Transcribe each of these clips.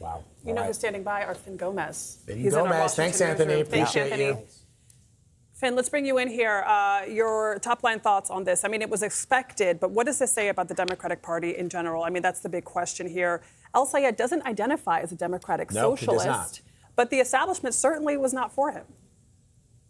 Wow. You know who's standing by? Our Fin Gómez. Fin Gómez. Thanks, Anthony. Appreciate you. Fin, let's bring you in here. Your top-line thoughts on this. I mean, it was expected, but what does this say about the Democratic Party in general? I mean, that's the big question here. El-Sayed doesn't identify as a Democratic socialist, he does not. but the establishment certainly was not for him.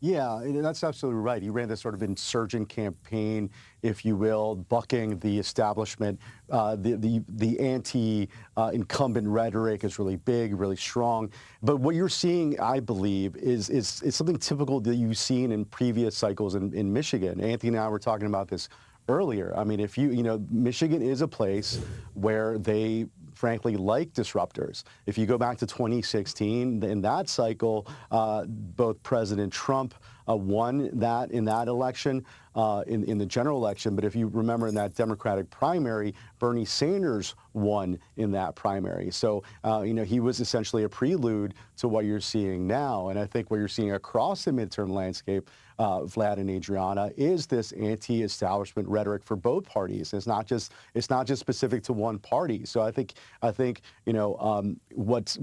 Yeah, that's absolutely right. He ran this sort of insurgent campaign, if you will, bucking the establishment. The anti-incumbent rhetoric is really big, really strong. But what you're seeing, I believe, is something typical that you've seen in previous cycles in Michigan. Anthony and I were talking about this earlier. I mean, if you know, Michigan is a place where they frankly like disruptors. If you go back to 2016, in that cycle, both President Trump won that in that election, in the general election. But if you remember in that Democratic primary, Bernie Sanders won in that primary. So, you know, he was essentially a prelude to what you're seeing now. And I think what you're seeing across the midterm landscape, Vlad and Adriana, is this anti-establishment rhetoric for both parties. It's not just specific to one party. So I think you know, what's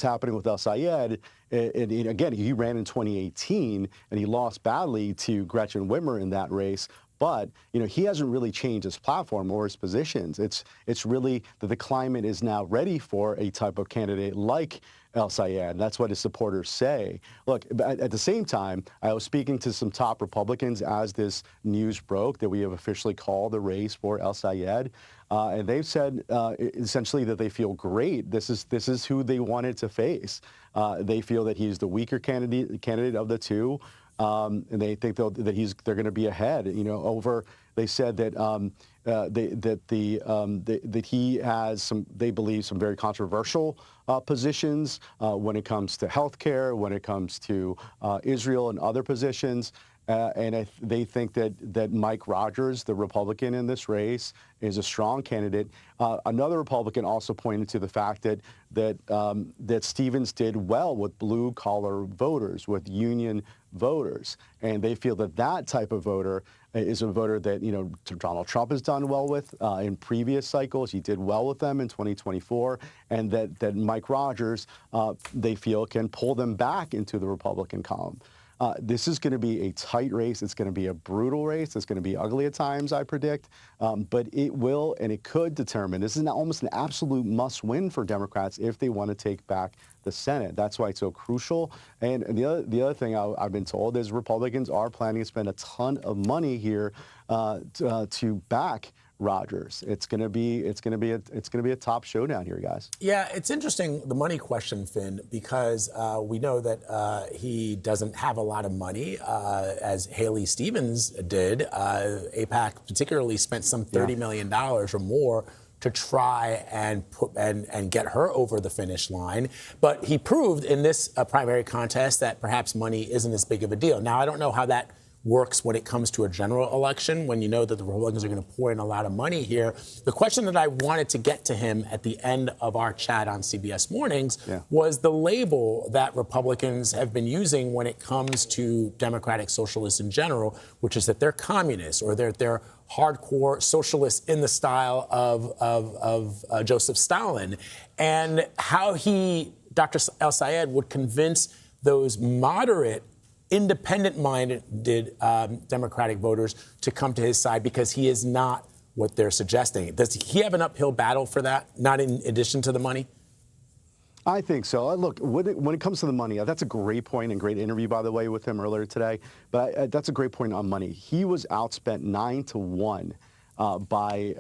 happening with El-Sayed, and again, he ran in 2018 and he lost badly to Gretchen Whitmer in that race. But, you know, he hasn't really changed his platform or his positions. It's really that the climate is now ready for a type of candidate like El-Sayed. That's what his supporters say. Look, at the same time, I was speaking to some top Republicans as this news broke that we have officially called the race for El-Sayed. And they've said essentially that they feel great. This is who they wanted to face. They feel that he's the weaker candidate of the two. And they think that they're going to be ahead. You know, over they said that that he has some, they believe, some very controversial positions when it comes to healthcare, when it comes to Israel and other positions. And they think that Mike Rogers, the Republican in this race, is a strong candidate. Another Republican also pointed to the fact that Stevens did well with blue-collar voters, with union voters, and they feel that type of voter is a voter that, you know, Donald Trump has done well with in previous cycles. He did well with them in 2024, and that Mike Rogers, they feel, can pull them back into the Republican column. This is going to be a tight race. It's going to be a brutal race. It's going to be ugly at times, I predict. But it will and it could determine. This is almost an absolute must-win for Democrats if they want to take back the Senate. That's why it's so crucial. And the other thing I've been told is Republicans are planning to spend a ton of money here to back Rogers. It's going to be a top showdown here, guys. Yeah, it's interesting, the money question, Finn, because we know that he doesn't have a lot of money, as Haley Stevens did. AIPAC particularly spent some $30 million or more to try and get her over the finish line. But he proved in this primary contest that perhaps money isn't as big of a deal. Now, I don't know how that works when it comes to a general election, when you know that the Republicans are going to pour in a lot of money here. The question that I wanted to get to him at the end of our chat on CBS Mornings was the label that Republicans have been using when it comes to Democratic socialists in general, which is that they're communists, or they're hardcore socialists in the style of Joseph Stalin, and how Dr. El-Sayed would convince those moderate, independent-minded Democratic voters to come to his side, because he is not what they're suggesting. Does he have an uphill battle for that, not in addition to the money? I think so. Look, when it comes to the money, that's a great point and great interview, by the way, with him earlier today. But that's a great point on money. He was outspent 9-1 by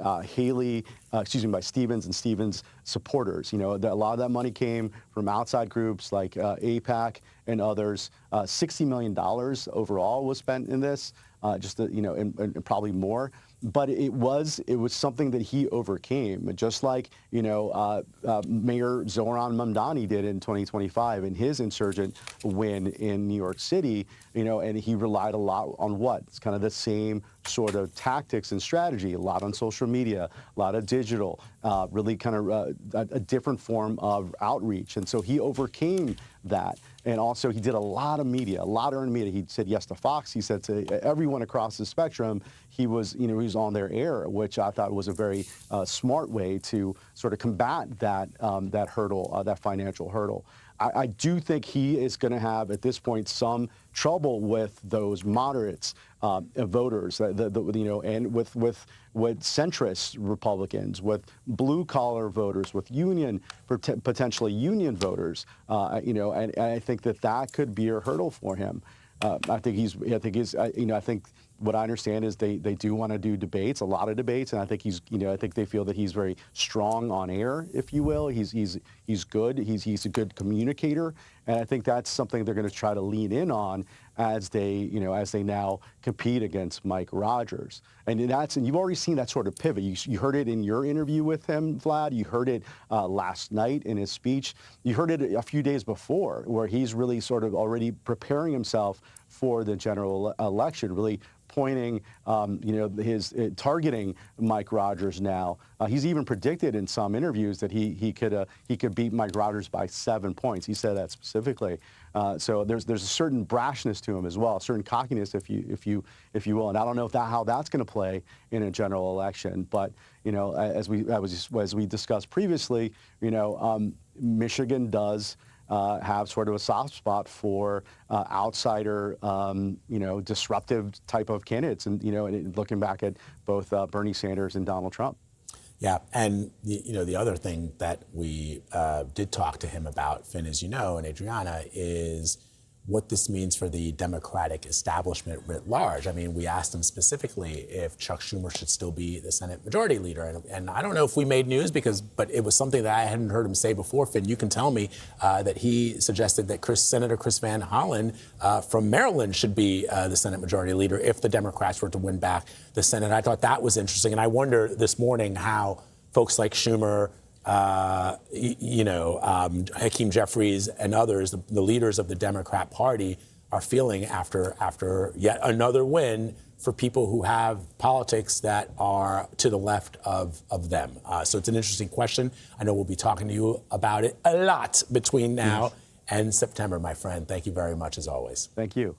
by Stevens and Stevens supporters. You know, a lot of that money came from outside groups like AIPAC and others. $60 million overall was spent in this, and probably more. But it was something that he overcame, just like, you know, Mayor Zoran Mamdani did in 2025 in his insurgent win in New York City, you know, and he relied a lot on what? It's kind of the same sort of tactics and strategy, a lot on social media, a lot of digital, really kind of a different form of outreach. And so he overcame that. And also he did a lot of media, a lot of earned media. He said yes to Fox. He said to everyone across the spectrum, he was on their air, which I thought was a very smart way to sort of combat that that hurdle, that financial hurdle. I do think he is going to have, at this point, some trouble with those moderates voters, and with centrist Republicans, with blue-collar voters, with potentially union voters, and I think that could be a hurdle for him. I think what I understand is they do want to do debates, a lot of debates, and I think I think they feel that he's very strong on air, if you will. He's good. He's a good communicator, and I think that's something they're going to try to lean in on as they now compete against Mike Rogers. And you've already seen that sort of pivot. You heard it in your interview with him, Vlad. You heard it last night in his speech. You heard it a few days before, where he's really sort of already preparing himself for the general election, really pointing, his targeting Mike Rogers now. He's even predicted in some interviews that he could beat Mike Rogers by 7 points. He said that specifically. So there's a certain brashness to him as well, a certain cockiness, if you will. And I don't know how that's going to play in a general election. But as we discussed previously, Michigan does have sort of a soft spot for outsider, disruptive type of candidates, and looking back at both Bernie Sanders and Donald Trump. Yeah, and the other thing that we did talk to him about, Finn, as you know, and Adriana, is what this means for the Democratic establishment writ large. I mean, we asked him specifically if Chuck Schumer should still be the Senate Majority Leader. And I don't know if we made news but it was something that I hadn't heard him say before. Finn, you can tell me that he suggested that Senator Chris Van Hollen from Maryland should be the Senate Majority Leader if the Democrats were to win back the Senate. I thought that was interesting. And I wonder this morning how folks like Schumer, Hakeem Jeffries and others, the leaders of the Democrat Party, are feeling after yet another win for people who have politics that are to the left of them. So it's an interesting question. I know we'll be talking to you about it a lot between now and September, my friend. Thank you very much, as always. Thank you.